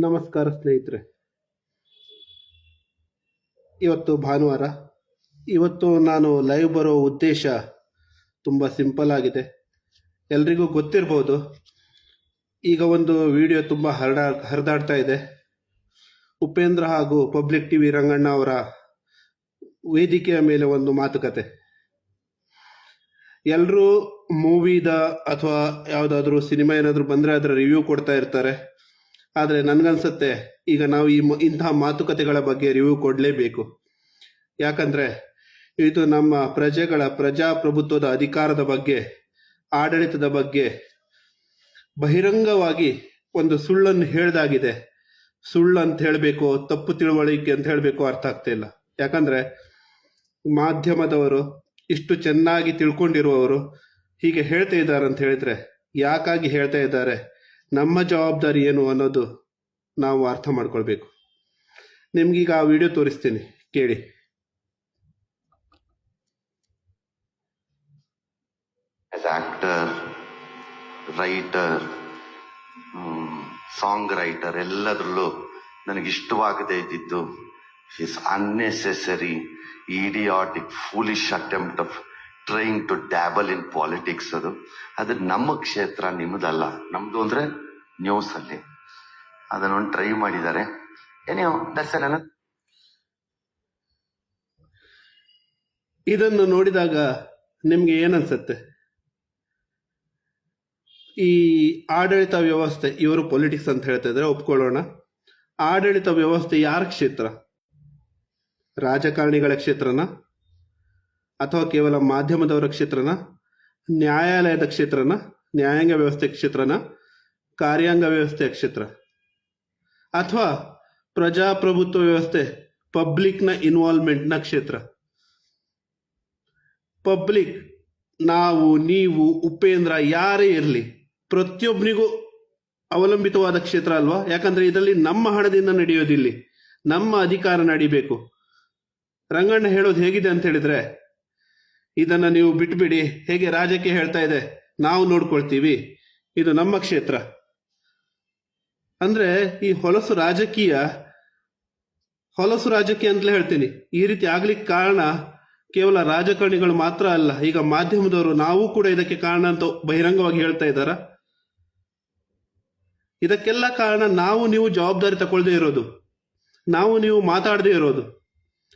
ನಮಸ್ಕಾರ ಸ್ನೇಹಿತರೆ. ಇವತ್ತು ಭಾನುವಾರ. ಇವತ್ತು ನಾನು ಲೈವ್ ಬರೋ ಉದ್ದೇಶ ತುಂಬ ಸಿಂಪಲ್ ಆಗಿದೆ. ಎಲ್ರಿಗೂ ಗೊತ್ತಿರ್ಬೋದು, ಈಗ ಒಂದು ವಿಡಿಯೋ ತುಂಬ ಹರಿದಾಡ್ತಾ ಇದೆ. ಉಪೇಂದ್ರ ಹಾಗೂ ಪಬ್ಲಿಕ್ ಟಿವಿ ರಂಗಣ್ಣ ಅವರ ವೇದಿಕೆಯ ಮೇಲೆ ಒಂದು ಮಾತುಕತೆ. ಎಲ್ಲರೂ ಮೂವಿದ ಅಥವಾ ಯಾವುದಾದ್ರೂ ಸಿನಿಮಾ ಏನಾದರೂ ಬಂದರೆ ಅದರ ರಿವ್ಯೂ ಕೊಡ್ತಾ ಇರ್ತಾರೆ. ಆದರೆ ನನಗನ್ಸುತ್ತೆ ಈಗ ನಾವು ಇಂತಹ ಮಾತುಕತೆಗಳ ಬಗ್ಗೆ ರಿವ್ಯೂ ಕೊಡಲೇಬೇಕು. ಯಾಕಂದರೆ ಇದು ನಮ್ಮ ಪ್ರಜೆಗಳ ಪ್ರಜಾಪ್ರಭುತ್ವದ ಅಧಿಕಾರದ ಬಗ್ಗೆ, ಆಡಳಿತದ ಬಗ್ಗೆ ಬಹಿರಂಗವಾಗಿ ಒಂದು ಸುಳ್ಳನ್ನು ಹೇಳ್ದಾಗಿದೆ. ಸುಳ್ಳು ಅಂತ ಹೇಳಬೇಕು, ತಪ್ಪು ತಿಳುವಳಿಕೆ ಅಂತ ಹೇಳಬೇಕು, ಅರ್ಥ ಆಗ್ತಾ ಇಲ್ಲ. ಯಾಕಂದರೆ ಮಾಧ್ಯಮದವರು ಇಷ್ಟು ಚೆನ್ನಾಗಿ ತಿಳ್ಕೊಂಡಿರುವವರು ಹೀಗೆ ಹೇಳ್ತಾ ಇದ್ದಾರೆ ಅಂತ ಹೇಳಿದ್ರೆ ಯಾಕಾಗಿ ಹೇಳ್ತಾ ಇದ್ದಾರೆ, ನಮ್ಮ ಜವಾಬ್ದಾರಿ ಏನು ಅನ್ನೋದು ನಾವು ಅರ್ಥ ಮಾಡ್ಕೊಳ್ಬೇಕು. ನಿಮ್ಗೀಗ ಆ ವಿಡಿಯೋ ತೋರಿಸ್ತೀನಿ, ಕೇಳಿ. ಆಕ್ಟರ್, ರೈಟರ್, ಸಾಂಗ್ ರೈಟರ್ ಎಲ್ಲದರಲ್ಲೂ ನನಗಿಷ್ಟವಾಗದೇ ಇದ್ದಿದ್ದು his unnecessary idiotic foolish attempt of trying to dabble in politics. ಅದು ನಮ್ಮ ಕ್ಷೇತ್ರ, ನಿಮ್ಮದಲ್ಲ. ನಮ್ದು ಅಂದ್ರೆ ನ್ಯೂಸ್ ಅಲ್ಲಿ ಅದನ್ನೊಂದು ಟ್ರೈ ಮಾಡಿದ್ದಾರೆ. ಏನೋ ದರ್ಶನ ಇದನ್ನು ನೋಡಿದಾಗ ನಿಮ್ಗೆ ಏನನ್ಸುತ್ತೆ? ಈ ಆಡಳಿತ ವ್ಯವಸ್ಥೆ, ಇವರು ಪೊಲಿಟಿಕ್ಸ್ ಅಂತ ಹೇಳ್ತಾ ಇದ್ರೆ ಒಪ್ಕೊಳ್ಳೋಣ. ಆಡಳಿತ ವ್ಯವಸ್ಥೆ ಯಾರ ಕ್ಷೇತ್ರ? ರಾಜಕಾರಣಿಗಳ ಕ್ಷೇತ್ರನ, ಅಥವಾ ಕೇವಲ ಮಾಧ್ಯಮದವರ ಕ್ಷೇತ್ರನ, ನ್ಯಾಯಾಲಯದ ಕ್ಷೇತ್ರನ, ನ್ಯಾಯಾಂಗ ವ್ಯವಸ್ಥೆ ಕ್ಷೇತ್ರನ, ಕಾರ್ಯಾಂಗ ವ್ಯವಸ್ಥೆಯ ಕ್ಷೇತ್ರ, ಅಥವಾ ಪ್ರಜಾಪ್ರಭುತ್ವ ವ್ಯವಸ್ಥೆ ಪಬ್ಲಿಕ್ನ ಇನ್ವಾಲ್ವ್ಮೆಂಟ್ನ ಕ್ಷೇತ್ರ? ಪಬ್ಲಿಕ್, ನಾವು, ನೀವು, ಉಪೇಂದ್ರ, ಯಾರೇ ಇರಲಿ, ಪ್ರತಿಯೊಬ್ಬನಿಗೂ ಅವಲಂಬಿತವಾದ ಕ್ಷೇತ್ರ ಅಲ್ವಾ? ಯಾಕಂದ್ರೆ ಇದರಲ್ಲಿ ನಮ್ಮ ಹಣದಿಂದ ನಡೆಯೋದಿಲ್ಲಿ, ನಮ್ಮ ಅಧಿಕಾರ ನಡಿಬೇಕು. ರಂಗಣ್ಣ ಹೇಳೋದು ಹೇಗಿದೆ ಅಂತ ಹೇಳಿದ್ರೆ, ಇದನ್ನ ನೀವು ಬಿಟ್ಬಿಡಿ, ಹೇಗೆ ರಾಜಕೀಯ ಹೇಳ್ತಾ ಇದೆ, ನಾವು ನೋಡ್ಕೊಳ್ತೀವಿ, ಇದು ನಮ್ಮ ಕ್ಷೇತ್ರ ಅಂದ್ರೆ ಈ ಹೊಲಸು ರಾಜಕೀಯ ಅಂತಲೇ ಹೇಳ್ತೀನಿ. ಈ ರೀತಿ ಆಗ್ಲಿಕ್ಕೆ ಕಾರಣ ಕೇವಲ ರಾಜಕಾರಣಿಗಳು ಮಾತ್ರ ಅಲ್ಲ, ಈಗ ಮಾಧ್ಯಮದವರು ನಾವು ಕೂಡ ಇದಕ್ಕೆ ಕಾರಣ ಅಂತ ಬಹಿರಂಗವಾಗಿ ಹೇಳ್ತಾ ಇದ್ದಾರ. ಇದಕ್ಕೆಲ್ಲ ಕಾರಣ ನಾವು ನೀವು ಜವಾಬ್ದಾರಿ ತಗೊಳ್ದೇ ಇರೋದು, ನಾವು ನೀವು ಮಾತಾಡದೇ ಇರೋದು.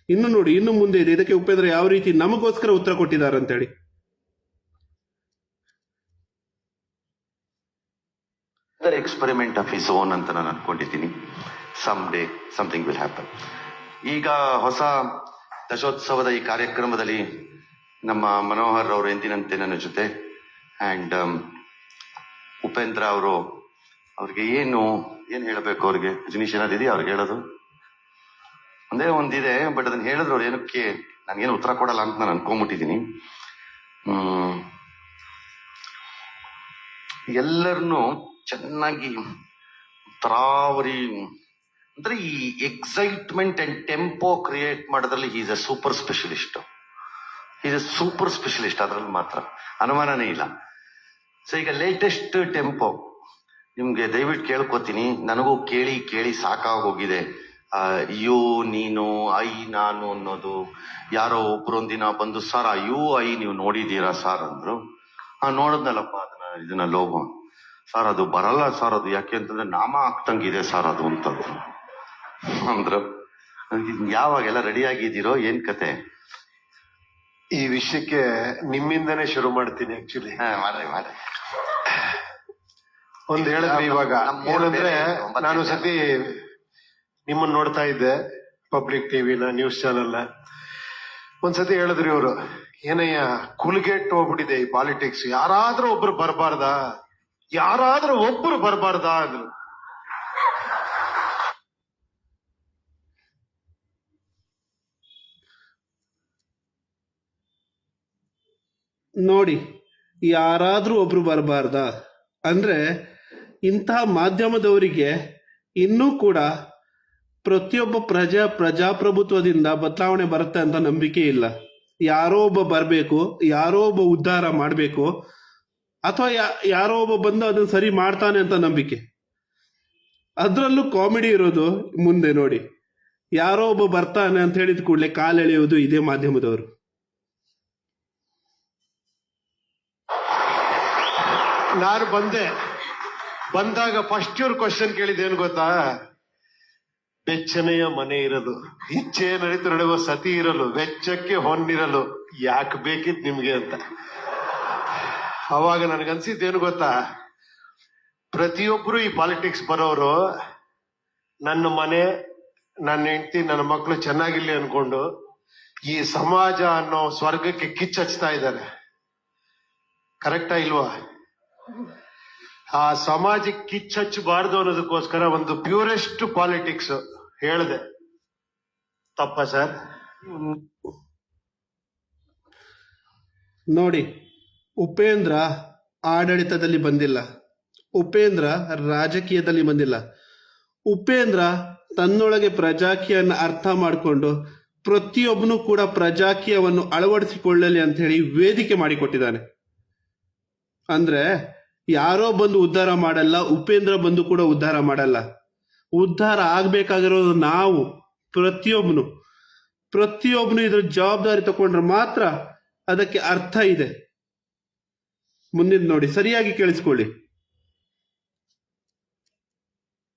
ಇನ್ನು ನೋಡಿ, ಇನ್ನು ಮುಂದೆ ಇದೆ. ಇದಕ್ಕೆ ಉಪೇಂದ್ರ ಯಾವ ರೀತಿ ನಮಗೋಸ್ಕರ ಉತ್ತರ ಕೊಟ್ಟಿದ್ದಾರೆ ಅಂತೇಳಿ. ಎಕ್ಸ್ಪೆರಿಮೆಂಟ್ ಆಫ್ ಹಿಸ್ ಓನ್ ಅಂತ ನಾನು ಅನ್ಕೊಂಡಿದ್ದೀನಿ. Some day something will happen. ಈಗ ಹೊಸ ದಶೋತ್ಸವದ ಈ ಕಾರ್ಯಕ್ರಮದಲ್ಲಿ ನಮ್ಮ ಮನೋಹರ್ ಅವರು ಎಂದಿನಂತೆ ನನ್ನ ಜೊತೆ, ಅಂಡ್ ಉಪೇಂದ್ರ ಅವರು, ಅವ್ರಿಗೆ ಏನು ಹೇಳಬೇಕು, ಅವ್ರಿಗೆ ಜಿನೀಶ್ ಏನಾದಿದೆಯಾ ಅವ್ರಿಗೆ ಹೇಳೋದು? ಒಂದೇ ಒಂದಿದೆ, ಬಟ್ ಅದನ್ನ ಹೇಳಿದ್ರು ಅವ್ರು ಏನಕ್ಕೆ ನನಗೇನು ಉತ್ತರ ಕೊಡಲ್ಲ ಅಂತ ನಾನು ಅನ್ಕೊಂಡ್ಬಿಟ್ಟಿದ್ದೀನಿ. ಎಲ್ಲರನ್ನು ಚೆನ್ನಾಗಿ ತರಾವರಿ ಅಂದ್ರೆ ಈ ಎಕ್ಸೈಟ್ಮೆಂಟ್ ಅಂಡ್ ಟೆಂಪೋ ಕ್ರಿಯೇಟ್ ಮಾಡೋದ್ರಲ್ಲಿ ಈಸ್ ಅ ಸೂಪರ್ ಸ್ಪೆಷಲಿಸ್ಟ್. ಅದ್ರಲ್ಲಿ ಮಾತ್ರ ಅನುಮಾನನೇ ಇಲ್ಲ. ಸೊ ಈಗ ಲೇಟೆಸ್ಟ್ ಟೆಂಪೋ ನಿಮ್ಗೆ ದಯವಿಟ್ಟು ಕೇಳ್ಕೊತೀನಿ, ನನಗೂ ಕೇಳಿ ಕೇಳಿ ಸಾಕಾಗೋಗಿದೆ. ಯು ನೀನು, ಐ ನಾನು ಅನ್ನೋದು. ಯಾರೋ ಒಬ್ರು ಒಂದಿನ ಬಂದು, ಸರ್ ಆ ಯು ಐ ನೀವು ನೋಡಿದೀರಾ ಸರ್ ಅಂದ್ರು. ನೋಡಿದ್ನಲ್ಲಪ್ಪ ಇದನ್ನ ಲೋಗೋ. ಸರ್ ಅದು ಬರಲ್ಲ ಸರ್, ಅದು ಯಾಕೆ ಅಂತಂದ್ರೆ ನಾಮ ಆಗ್ತಂಗಿದೆ ಸರ್ ಅದು ಅಂತಂದ್ರು. ಅಂದ್ರು ಯಾವಾಗೆಲ್ಲ ರೆಡಿ ಆಗಿದ್ದೀರೋ, ಏನ್ ಕತೆ? ಈ ವಿಷಯಕ್ಕೆ ನಿಮ್ಮಿಂದನೇ ಶುರು ಮಾಡ್ತೀನಿ. ಆಕ್ಚುಲಿ ಮಾಡ್ರಿ. ಒಂದ್ ಹೇಳಿದ್ರಿ ಇವಾಗ ಏನಂದ್ರೆ, ನಾನು ಸತಿ ನಿಮ್ಮನ್ನ ನೋಡ್ತಾ ಇದ್ದೆ ಪಬ್ಲಿಕ್ ಟಿವಿನ, ನ್ಯೂಸ್ ಚಾನೆಲ್ನ. ಒಂದ್ಸತಿ ಹೇಳಿದ್ರಿ ಇವರು, ಏನಯ್ಯ ಕುಲ್ಗೆಟ್ ಹೋಗ್ಬಿಟ್ಟಿದೆ ಈ ಪಾಲಿಟಿಕ್ಸ್, ಯಾರಾದ್ರೂ ಒಬ್ರು ಬರಬಾರ್ದಾ ಅಂದ್ರು. ನೋಡಿ, ಯಾರಾದ್ರೂ ಒಬ್ರು ಬರಬಾರ್ದಾ ಅಂದ್ರೆ ಇಂತಹ ಮಾಧ್ಯಮದವರಿಗೆ ಇನ್ನೂ ಕೂಡ ಪ್ರತಿಯೊಬ್ಬ ಪ್ರಜಾಪ್ರಭುತ್ವದಿಂದ ಬದಲಾವಣೆ ಬರುತ್ತೆ ಅಂತ ನಂಬಿಕೆ ಇಲ್ಲ. ಯಾರೋ ಒಬ್ಬ ಬರಬೇಕು, ಯಾರೋ ಒಬ್ಬ ಉದ್ಧಾರ ಮಾಡಬೇಕು, ಅಥವಾ ಯಾರೋ ಒಬ್ಬ ಬಂದು ಅದನ್ನ ಸರಿ ಮಾಡ್ತಾನೆ ಅಂತ ನಂಬಿಕೆ. ಅದ್ರಲ್ಲೂ ಕಾಮಿಡಿ ಇರೋದು ಮುಂದೆ ನೋಡಿ. ಯಾರೋ ಒಬ್ಬ ಬರ್ತಾನೆ ಅಂತ ಹೇಳಿದ ಕೂಡಲೇ ಕಾಲೆಳೆಯೋದು ಇದೇ ಮಾಧ್ಯಮದವರು. ನಾನು ಬಂದಾಗ ಫಸ್ಟ್ ಇವ್ರ ಕ್ವಶನ್ ಕೇಳಿದ್ದೇನು ಗೊತ್ತಾ? ಬೆಚ್ಚನೆಯ ಮನೆ ಇರಲು, ಇಚ್ಛೆ ನಡೀತು ನಡೆಯುವ ಸತಿ ಇರಲು, ವೆಚ್ಚಕ್ಕೆ ಹೊನ್ನಿರಲು, ಯಾಕೆ ಬೇಕಿತ್ತು ನಿಮ್ಗೆ ಅಂತ. ಅವಾಗ ನನಗನ್ಸಿದ್ದೇನು ಗೊತ್ತಾ, ಪ್ರತಿಯೊಬ್ರು ಈ ಪಾಲಿಟಿಕ್ಸ್ ಬರೋರು ನನ್ನ ಮನೆ, ನನ್ನ ಹೆಂಡತಿ, ನನ್ನ ಮಕ್ಕಳು ಚೆನ್ನಾಗಿರ್ಲಿ ಅನ್ಕೊಂಡು ಈ ಸಮಾಜ ಅನ್ನೋ ಸ್ವರ್ಗಕ್ಕೆ ಕಿಚ್ಚಚ್ತಾ ಇದ್ದಾರೆ. ಕರೆಕ್ಟಾ ಇಲ್ವಾ? ಆ ಸಮಾಜಕ್ಕೆ ಕಿಚ್ಚಚ್ಚಬಾರ್ದು ಅನ್ನೋದಕ್ಕೋಸ್ಕರ ಒಂದು ಪ್ಯೂರೆಸ್ಟ್ ಪಾಲಿಟಿಕ್ಸ್ ಹೇಳ್ದೆ. ತಪ್ಪ ಸರ್? ನೋಡಿ, ಉಪೇಂದ್ರ ಆಡಳಿತದಲ್ಲಿ ಬಂದಿಲ್ಲ, ಉಪೇಂದ್ರ ರಾಜಕೀಯದಲ್ಲಿ ಬಂದಿಲ್ಲ. ಉಪೇಂದ್ರ ತನ್ನೊಳಗೆ ಪ್ರಜಾಕೀಯನ್ನ ಅರ್ಥ ಮಾಡಿಕೊಂಡು ಪ್ರತಿಯೊಬ್ಬನು ಕೂಡ ಪ್ರಜಾಕೀಯವನ್ನು ಅಳವಡಿಸಿಕೊಳ್ಳಲಿ ಅಂತ ಹೇಳಿ ವೇದಿಕೆ ಮಾಡಿಕೊಟ್ಟಿದ್ದಾನೆ. ಅಂದ್ರೆ ಯಾರೋ ಬಂದು ಉದ್ಧಾರ ಮಾಡಲ್ಲ, ಉಪೇಂದ್ರ ಬಂದು ಕೂಡ ಉದ್ಧಾರ ಮಾಡಲ್ಲ. ಉದ್ಧಾರ ಆಗ್ಬೇಕಾಗಿರೋದು ನಾವು ಪ್ರತಿಯೊಬ್ಬನು ಇದ್ರ ಜವಾಬ್ದಾರಿ ತಗೊಂಡ್ರೆ ಮಾತ್ರ ಅದಕ್ಕೆ ಅರ್ಥ ಇದೆ. ಮುಂದಿನ ನೋಡಿ, ಸರಿಯಾಗಿ ಕೇಳಿಸ್ಕೊಳ್ಳಿ.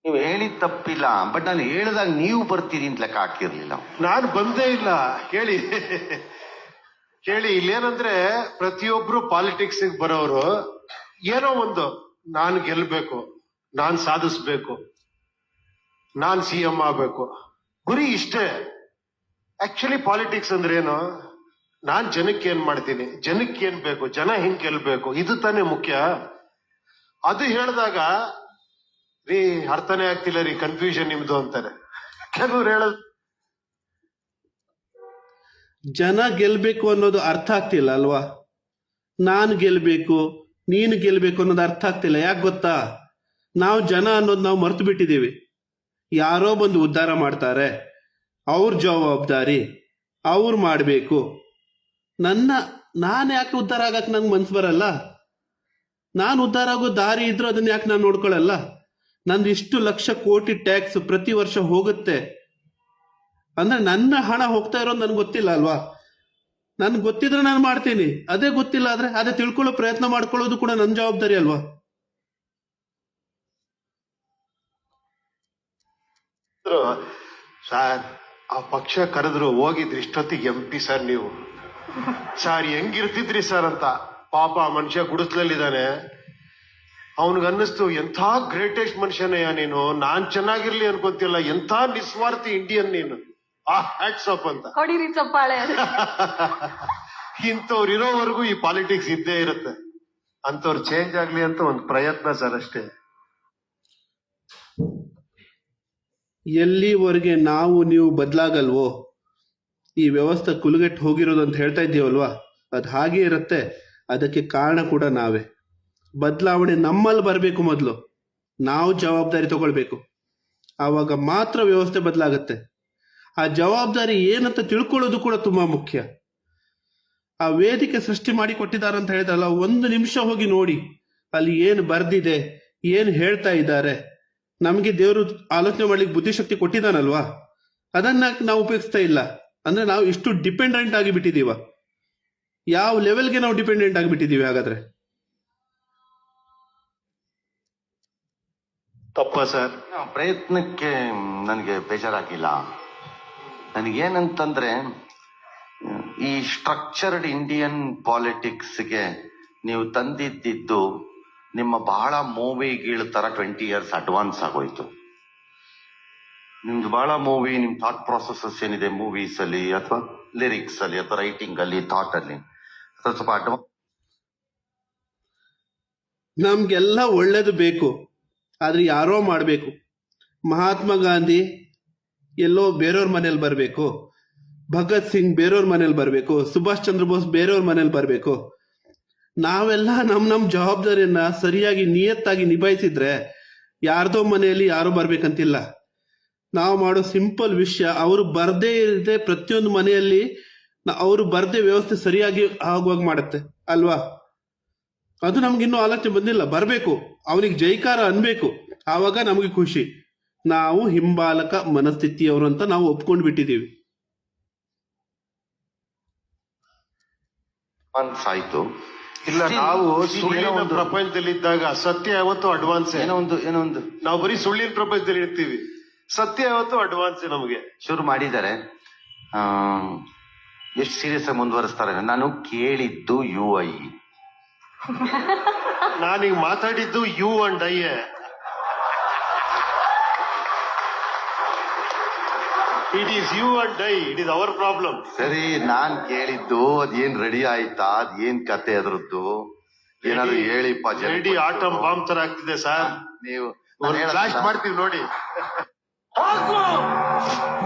ನೀವು ಹೇಳಿದ ತಪ್ಪಿಲ್ಲ, ಬಟ್ ನಾನು ಹೇಳಿದಾಗ ನೀವು ಬರ್ತೀರಿ ಅಂತ ಲೆಕ್ಕ ಹಾಕಿರ್ಲಿಲ್ಲ. ನಾನು ಬಂದೇ ಇಲ್ಲ. ಕೇಳಿ ಇಲ್ಲೇನಂದ್ರೆ, ಪ್ರತಿಯೊಬ್ರು ಪಾಲಿಟಿಕ್ಸ್ ಬರೋರು ಏನೋ ಒಂದು, ನಾನು ಗೆಲ್ಬೇಕು, ನಾನ್ ಸಾಧಿಸ್ಬೇಕು, ನಾನ್ CM ಆಗ್ಬೇಕು, ಗುರಿ ಇಷ್ಟೇ. ಆಕ್ಚುಲಿ ಪಾಲಿಟಿಕ್ಸ್ ಅಂದ್ರೆ ಏನು? ನಾನ್ ಜನಕ್ಕೆ ಏನ್ ಮಾಡ್ತೀನಿ, ಜನಕ್ಕೆ ಏನ್ ಬೇಕು, ಜನ ಹಿಂಗ್ ಗೆಲ್ಬೇಕು, ಇದು ತಾನೇ ಮುಖ್ಯ. ಅದು ಹೇಳಿದಾಗ ರೀ ಅರ್ಥನೇ ಆಗ್ತಿಲ್ಲ ರೀ, ಕನ್ಫ್ಯೂಷನ್ ನಿಮ್ದು ಅಂತಾರೆ ಕೆಲವ್ರು ಹೇಳೋದು. ಜನ ಗೆಲ್ಬೇಕು ಅನ್ನೋದು ಅರ್ಥ ಆಗ್ತಿಲ್ಲ ಅಲ್ವಾ? ನಾನು ಗೆಲ್ಬೇಕು, ನೀನು ಗೆಲ್ಬೇಕು ಅನ್ನೋದು ಅರ್ಥ ಆಗ್ತಿಲ್ಲ. ಯಾಕೆ ಗೊತ್ತಾ? ನಾವು ಜನ ಅನ್ನೋದು ನಾವು ಮರ್ತು ಬಿಟ್ಟಿದ್ದೀವಿ. ಯಾರೋ ಬಂದು ಉದ್ಧಾರ ಮಾಡ್ತಾರೆ, ಅವ್ರ ಜವಾಬ್ದಾರಿ ಅವ್ರು ಮಾಡಬೇಕು. ನಾನು ಯಾಕೆ ಉದ್ಧಾರ ಆಗಕ್ಕೆ ನಂಗೆ ಮನ್ಸು ಬರಲ್ಲ? ನಾನು ಉದ್ಧಾರ ಆಗೋ ದಾರಿ ಇದ್ರೂ ಅದನ್ನ ಯಾಕೆ ನಾನು ನೋಡ್ಕೊಳ್ಳಲ್ಲ? ನಂದು ಇಷ್ಟು ಲಕ್ಷ ಕೋಟಿ ಟ್ಯಾಕ್ಸ್ ಪ್ರತಿ ವರ್ಷ ಹೋಗುತ್ತೆ ಅಂದ್ರೆ ನನ್ನ ಹಣ ಹೋಗ್ತಾ ಇರೋದು ನನ್ಗೆ ಗೊತ್ತಿಲ್ಲ ಅಲ್ವಾ? ನನ್ಗೆ ಗೊತ್ತಿದ್ರೆ ನಾನು ಮಾಡ್ತೀನಿ, ಅದೇ ಗೊತ್ತಿಲ್ಲ ಆದ್ರೆ ಅದೇ ತಿಳ್ಕೊಳ್ಳೋ ಪ್ರಯತ್ನ ಮಾಡ್ಕೊಳ್ಳೋದು ಕೂಡ ನನ್ನ ಜವಾಬ್ದಾರಿ ಅಲ್ವಾ? ಸರ್, ಆ ಪಕ್ಷ ಕರೆದ್ರು ಹೋಗಿದ್ರಿ ಇಷ್ಟೊತ್ತಿಗೆ MP ಸರ್ ನೀವು. ಸರ್ ಹೆಂಗಿರ್ತಿದ್ರಿ ಸರ್ ಅಂತ. ಪಾಪ ಆ ಮನುಷ್ಯ ಗುಡಿಸ್ಲಲ್ಲಿದ್ದಾನೆ. ಅವನಿಗನ್ನಿಸ್ತು, ಎಂಥ ಗ್ರೇಟೆಸ್ಟ್ ಮನುಷ್ಯನಯ್ಯ ನೀನು, ನಾನ್ ಚೆನ್ನಾಗಿರ್ಲಿ ಅನ್ಕೊಂತಿಲ್ಲ, ಎಂಥ ನಿಸ್ವಾರ್ಥಿ ಇಂಡಿಯನ್ ನೀನು, ಹ್ಯಾಟ್ಸ್ ಆಫ್ ಅಂತ. ಹೊಡಿರಿ ಚಪ್ಪಾಳೆ. ಇಂಥವ್ರು ಇರೋವರೆಗೂ ಈ ಪಾಲಿಟಿಕ್ಸ್ ಇದ್ದೇ ಇರುತ್ತೆ. ಅಂತವ್ರು ಚೇಂಜ್ ಆಗ್ಲಿ ಅಂತ ಒಂದು ಪ್ರಯತ್ನ ಸರ್ ಅಷ್ಟೇ. ಎಲ್ಲಿವರೆಗೆ ನಾವು ನೀವು ಬದಲಾಗಲ್ವೋ ಈ ವ್ಯವಸ್ಥೆ ಕುಲುಗೆಟ್ಟು ಹೋಗಿರೋದು ಅಂತ ಹೇಳ್ತಾ ಇದ್ದೀವಲ್ವಾ, ಅದು ಹಾಗೆ ಇರುತ್ತೆ. ಅದಕ್ಕೆ ಕಾರಣ ಕೂಡ ನಾವೇ. ಬದಲಾವಣೆ ನಮ್ಮಲ್ಲಿ ಬರಬೇಕು. ಮೊದಲು ನಾವು ಜವಾಬ್ದಾರಿ ತಗೊಳ್ಬೇಕು, ಆವಾಗ ಮಾತ್ರ ವ್ಯವಸ್ಥೆ ಬದಲಾಗತ್ತೆ. ಆ ಜವಾಬ್ದಾರಿ ಏನಂತ ತಿಳ್ಕೊಳ್ಳೋದು ಕೂಡ ತುಂಬಾ ಮುಖ್ಯ. ಆ ವೇದಿಕೆ ಸೃಷ್ಟಿ ಮಾಡಿ ಕೊಟ್ಟಿದ್ದಾರೆ ಅಂತ ಹೇಳಿದ್ರಲ್ಲ, ಒಂದು ನಿಮಿಷ ಹೋಗಿ ನೋಡಿ ಅಲ್ಲಿ ಏನು ಬರ್ದಿದೆ, ಏನು ಹೇಳ್ತಾ ಇದ್ದಾರೆ. ನಮಗೆ ದೇವರು ಆಲೋಚನೆ ಮಾಡ್ಲಿಕ್ಕೆ ಬುದ್ಧಿಶಕ್ತಿ ಕೊಟ್ಟಿದ್ದಾನಲ್ವಾ, ಅದನ್ನ ನಾವು ಉಪಯೋಗಿಸ್ತಾ ಇಲ್ಲ. ಅಂದ್ರೆ ನಾವು ಇಷ್ಟು ಡಿಪೆಂಡೆಂಟ್ ಆಗಿ ಬಿಟ್ಟಿದೀವ. ಯಾವ ಲೆವೆಲ್ಗೆ ನಾವು ಡಿಪೆಂಡೆಂಟ್ ಆಗಿಬಿಟ್ಟಿದೀವಿ ಹಾಗಾದ್ರೆ? ತಪ್ಪ ಸರ್? ಪ್ರಯತ್ನಕ್ಕೆ ನನಗೆ ಬೇಜಾರಾಗಿಲ್ಲ. ನನಗೇನಂತಂದ್ರೆ, ಈ ಸ್ಟ್ರಕ್ಚರ್ಡ್ ಇಂಡಿಯನ್ ಪಾಲಿಟಿಕ್ಸ್ಗೆ ನೀವು ತಂದಿದ್ದು ನಿಮ್ಮ ಬಹಳ ಮೂವಿಗಳ ತರ 20 years ಅಡ್ವಾನ್ಸ್ ಆಗೋಯ್ತು. ನಿಮ್ದು ಬಹಳ ಮೂವಿ, ನಿಮ್ ಥಾಟ್ ಪ್ರೊಸೆಸಸ್ ಏನಿದೆ ಮೂವೀಸ್ ಅಲ್ಲಿ ಅಥವಾ ಲಿರಿಕ್ಸ್ ಅಲ್ಲಿ ಅಥವಾ ರೈಟಿಂಗ್ ಅಲ್ಲಿ, ಥಾಟ್ ಅಲ್ಲಿ ಸ್ವಲ್ಪ ಅಡ್ವಾನ್ಸ್. ನಮ್ಗೆಲ್ಲ ಒಳ್ಳೇದು ಬೇಕು, ಆದ್ರೆ ಯಾರೋ ಮಾಡಬೇಕು. ಮಹಾತ್ಮ ಗಾಂಧಿ ಎಲ್ಲೋ ಬೇರೆಯವ್ರ ಮನೇಲಿ ಬರಬೇಕು, ಭಗತ್ ಸಿಂಗ್ ಬೇರೆಯವ್ರ ಮನೇಲಿ ಬರಬೇಕು, ಸುಭಾಷ್ ಚಂದ್ರ ಬೋಸ್ ಬೇರೆಯವ್ರ ಮನೇಲಿ ಬರಬೇಕು. ನಾವೆಲ್ಲ ನಮ್ಮ ಜವಾಬ್ದಾರಿಯನ್ನ ಸರಿಯಾಗಿ ನಿಯತ್ತಾಗಿ ನಿಭಾಯಿಸಿದ್ರೆ ಯಾರ್ದೋ ಮನೆಯಲ್ಲಿ ಯಾರು ಬರ್ಬೇಕಂತಿಲ್ಲ. ನಾವು ಮಾಡೋ ಸಿಂಪಲ್ ವಿಷಯ ಅವರು ಬರ್ದೇ ಇರದೆ ಪ್ರತಿಯೊಂದು ಮನೆಯಲ್ಲಿ ಅವರು ಬರ್ದೇ ವ್ಯವಸ್ಥೆ ಸರಿಯಾಗಿ ಆಗುವಾಗ ಮಾಡುತ್ತೆ ಅಲ್ವಾ? ಅದು ನಮ್ಗಿನ್ನೂ ಆಲೋಚನೆ ಬಂದಿಲ್ಲ. ಬರಬೇಕು, ಅವನಿಗೆ ಜೈಕಾರ ಅನ್ಬೇಕು, ಆವಾಗ ನಮಗೆ ಖುಷಿ. ನಾವು ಹಿಂಬಾಲಕ ಮನಸ್ಥಿತಿಯವರು ಅಂತ ನಾವು ಒಪ್ಕೊಂಡು ಬಿಟ್ಟಿದ್ದೀವಿ. ಆಯ್ತು. ಇಲ್ಲ, Still- ನಾವು still ಸುಳ್ಳಿನ ಏನೋ ಒಂದು- ಪ್ರಪಂಚದಲ್ಲಿದ್ದಾಗ ಸತ್ಯ ಯಾವತ್ತು ಅಡ್ವಾನ್ಸ್. ಏನೋ ಒಂದು ನಾವು ಬರೀ ಸುಳ್ಳಿನ ಪ್ರಪಂಚದಲ್ಲಿ ಇರ್ತೀವಿ, ಸತ್ಯ ಯಾವತ್ತು ಅಡ್ವಾನ್ಸ್ ನಮಗೆ. ಶುರು ಮಾಡಿದ್ದಾರೆ. ಎಷ್ಟು ಸೀರಿಯಸ್ ಆಗಿ ಮುಂದುವರಿಸ್ತಾರೆ. ನಾನು ಕೇಳಿದ್ದು UI. ನಾನೀಗ ಮಾತಾಡಿದ್ದು you and I. It is you and I, it is our problem. ಸರಿ, ನಾನ್ ಕೇಳಿದ್ದು ಅದೇನ್ ರೆಡಿ ಆಯ್ತಾ, ಅದೇನ್ ಕತೆ ಅದ್ರದ್ದು, ಏನಾದ್ರು ಹೇಳಿಪ್ಪ. ರೆಡಿ ಆಟಮ್ ಬಾಂಬ್ ತರ ಆಗ್ತಿದೆ ಸರ್. ನೀವು ಫ್ಲಾಶ್ ಮಾಡ್ತೀವಿ ನೋಡಿ.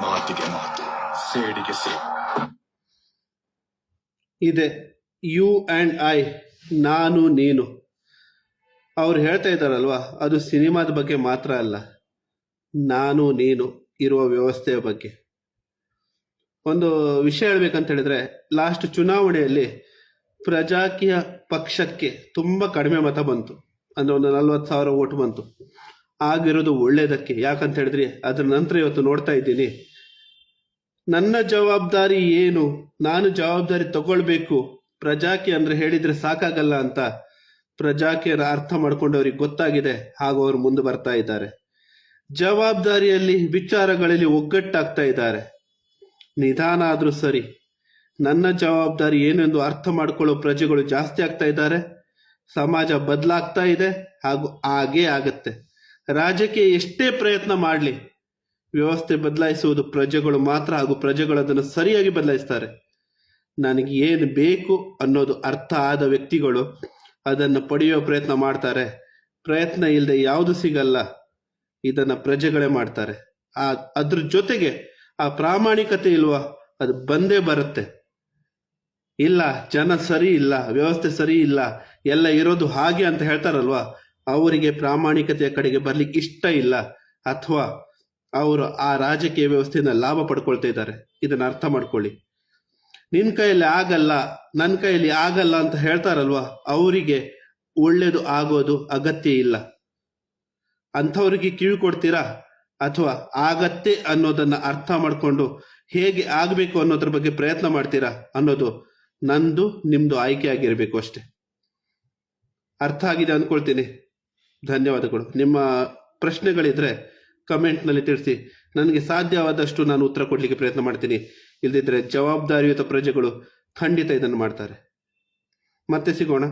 ಮಾತಿಗೆ ಮಾತು, ಸೇಡಿಗೆ ಸೇಡು. ಇದೆ ಯು ಆ್ಯಂಡ್ ಐ, ನಾನು ನೀನು. ಅವ್ರು ಹೇಳ್ತಾ ಇದ್ದಾರಲ್ವಾ, ಅದು ಸಿನಿಮಾದ ಬಗ್ಗೆ ಮಾತ್ರ ಅಲ್ಲ, ನಾನು ನೀನು ಇರುವ ವ್ಯವಸ್ಥೆಯ ಬಗ್ಗೆ. ಒಂದು ವಿಷಯ ಹೇಳ್ಬೇಕಂತ ಹೇಳಿದ್ರೆ, ಲಾಸ್ಟ್ ಚುನಾವಣೆಯಲ್ಲಿ ಪ್ರಜಾಕೀಯ ಪಕ್ಷಕ್ಕೆ ತುಂಬ ಕಡಿಮೆ ಮತ ಬಂತು, ಅಂದ್ರೆ ಒಂದು 40,000 ಓಟ್ ಬಂತು. ಆಗಿರೋದು ಒಳ್ಳೇದಕ್ಕೆ. ಯಾಕಂತ ಹೇಳಿದ್ರಿ, ಅದ್ರ ನಂತರ ಇವತ್ತು ನೋಡ್ತಾ ಇದ್ದೀನಿ, ನನ್ನ ಜವಾಬ್ದಾರಿ ಏನು, ನಾನು ಜವಾಬ್ದಾರಿ ತಗೊಳ್ಬೇಕು, ಪ್ರಜಾಕೀಯ ಅಂದ್ರೆ ಹೇಳಿದ್ರೆ ಸಾಕಾಗಲ್ಲ ಅಂತ ಪ್ರಜಾಕೀಯರ ಅರ್ಥ ಮಾಡ್ಕೊಂಡು ಅವ್ರಿಗೆ ಗೊತ್ತಾಗಿದೆ. ಹಾಗೂ ಅವರು ಮುಂದೆ ಬರ್ತಾ ಇದ್ದಾರೆ. ಜವಾಬ್ದಾರಿಯಲ್ಲಿ ವಿಚಾರಗಳಲ್ಲಿ ಒಗ್ಗಟ್ಟಾಗ್ತಾ ಇದ್ದಾರೆ. ನಿಧಾನ ಆದ್ರೂ ಸರಿ, ನನ್ನ ಜವಾಬ್ದಾರಿ ಏನು ಎಂದು ಅರ್ಥ ಮಾಡ್ಕೊಳ್ಳೋ ಪ್ರಜೆಗಳು ಜಾಸ್ತಿ ಆಗ್ತಾ ಇದ್ದಾರೆ. ಸಮಾಜ ಬದಲಾಗ್ತಾ ಇದೆ, ಹಾಗೂ ಹಾಗೇ ಆಗತ್ತೆ. ರಾಜಕೀಯ ಎಷ್ಟೇ ಪ್ರಯತ್ನ ಮಾಡಲಿ, ವ್ಯವಸ್ಥೆ ಬದಲಾಯಿಸುವುದು ಪ್ರಜೆಗಳು ಮಾತ್ರ, ಹಾಗೂ ಪ್ರಜೆಗಳು ಅದನ್ನು ಸರಿಯಾಗಿ ಬದಲಾಯಿಸ್ತಾರೆ. ನನಗೆ ಏನು ಬೇಕು ಅನ್ನೋದು ಅರ್ಥ ಆದ ವ್ಯಕ್ತಿಗಳು ಅದನ್ನು ಪಡೆಯುವ ಪ್ರಯತ್ನ ಮಾಡ್ತಾರೆ. ಪ್ರಯತ್ನ ಇಲ್ಲದೆ ಯಾವುದು ಸಿಗಲ್ಲ, ಇದನ್ನ ಪ್ರಜೆಗಳೇ ಮಾಡ್ತಾರೆ. ಅದ್ರ ಜೊತೆಗೆ ಆ ಪ್ರಾಮಾಣಿಕತೆ ಇಲ್ವಾ, ಅದು ಬಂದೇ ಬರುತ್ತೆ. ಇಲ್ಲ, ಜನ ಸರಿ ಇಲ್ಲ, ವ್ಯವಸ್ಥೆ ಸರಿ ಇಲ್ಲ, ಎಲ್ಲ ಇರೋದು ಹಾಗೆ ಅಂತ ಹೇಳ್ತಾರಲ್ವಾ, ಅವರಿಗೆ ಪ್ರಾಮಾಣಿಕತೆಯ ಕಡೆಗೆ ಬರ್ಲಿಕ್ಕೆ ಇಷ್ಟ ಇಲ್ಲ, ಅಥವಾ ಅವರು ಆ ರಾಜಕೀಯ ವ್ಯವಸ್ಥೆಯಿಂದ ಲಾಭ ಪಡ್ಕೊಳ್ತಾ ಇದ್ದಾರೆ. ಇದನ್ನ ಅರ್ಥ ಮಾಡ್ಕೊಳ್ಳಿ. ನಿನ್ ಕೈಯಲ್ಲಿ ಆಗಲ್ಲ, ನನ್ನ ಕೈಯಲ್ಲಿ ಆಗಲ್ಲ ಅಂತ ಹೇಳ್ತಾರಲ್ವಾ, ಅವರಿಗೆ ಒಳ್ಳೇದು ಆಗೋದು ಅಗತ್ಯ ಇಲ್ಲ. ಅಂಥವ್ರಿಗೆ ಕಿವಿ ಕೊಡ್ತೀರಾ, ಅಥವಾ ಆಗತ್ತೆ ಅನ್ನೋದನ್ನ ಅರ್ಥ ಮಾಡ್ಕೊಂಡು ಹೇಗೆ ಆಗ್ಬೇಕು ಅನ್ನೋದ್ರ ಬಗ್ಗೆ ಪ್ರಯತ್ನ ಮಾಡ್ತೀರಾ ಅನ್ನೋದು ನಂದು ನಿಮ್ದು ಆಯ್ಕೆ ಆಗಿರ್ಬೇಕು ಅಷ್ಟೆ. ಅರ್ಥ ಆಗಿದೆ ಅಂದ್ಕೊಳ್ತೀನಿ. ಧನ್ಯವಾದಗಳು. ನಿಮ್ಮ ಪ್ರಶ್ನೆಗಳಿದ್ರೆ ಕಮೆಂಟ್ನಲ್ಲಿ ತಿಳಿಸಿ. ನನಗೆ ಸಾಧ್ಯವಾದಷ್ಟು ನಾನು ಉತ್ತರ ಕೊಡ್ಲಿಕ್ಕೆ ಪ್ರಯತ್ನ ಮಾಡ್ತೀನಿ. ಇಲ್ದಿದ್ರೆ ಜವಾಬ್ದಾರಿಯುತ ಪ್ರಜೆಗಳು ಖಂಡಿತ ಇದನ್ನು ಮಾಡ್ತಾರೆ. ಮತ್ತೆ ಸಿಗೋಣ.